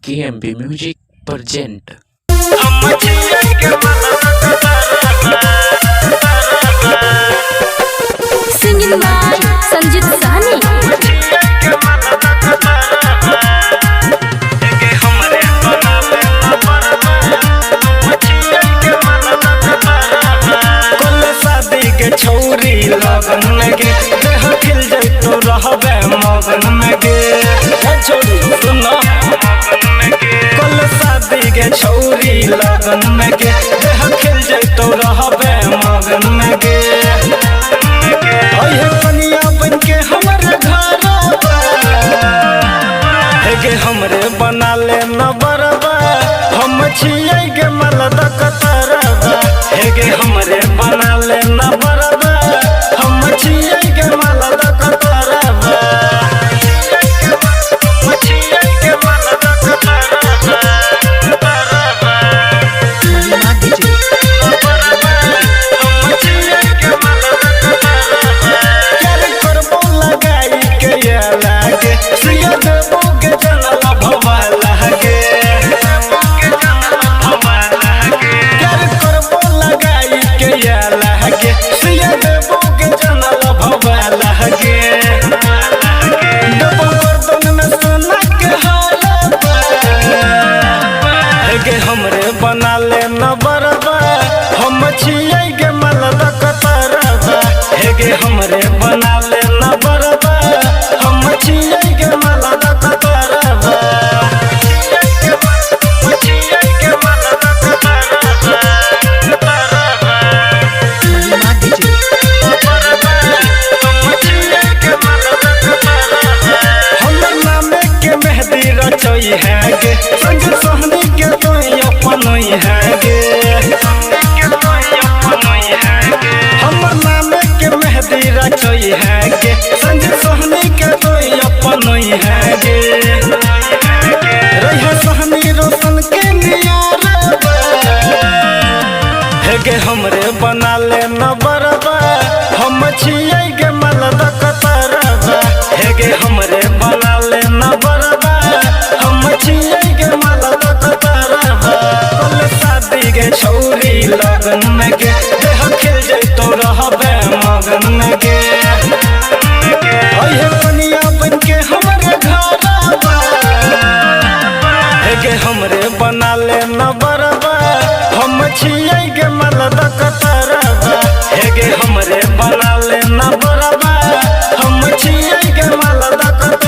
KMB Music present. Singing by Sanjit Sahni. छौरी लगन में गे देह खिल जाए तो रहबे मगन में गे छौरी सुनो कल शादी के छौरी लगन में गे देह खिल जाए तो रहबे मगन में गे ओए कनिया बन के हमरे घर गे हमरे बना ले न बरबा हम छिए गे मलद कतरबा गे हमरे बना ले न बरबा हम छिए गे मलद कतरबा हमरे बना ले न बरबा हम छिए गे मलद कतरबा गे हमरे बना ले न बरबा हम छिए गे मलद कतरबा हमर नामे के मेहंदी रचोई है गे संग सोहनी के तोई अपनोई है गे हमर नामे के मेहंदी रचोई है गे संग सोहनी के तोई अपनोई है गे रहे सोहनी रोशन के नियारबा गे हमरे बना ले न बरबा हम छिए गे मलद कतरबा गे हमरे बना ले न बरबा हम छिए गे मलद कतरबा कल शादी के छौरी लगन में गे देह खिल जाए तो रहबे मगन में गे ओए कनिया बन के हमरे घर गे हमरे बना ले न बरबा हम छिए गे मलद कतरबा गे हमरे बना ले न बरबा हम छिए गे मलद कतरबा।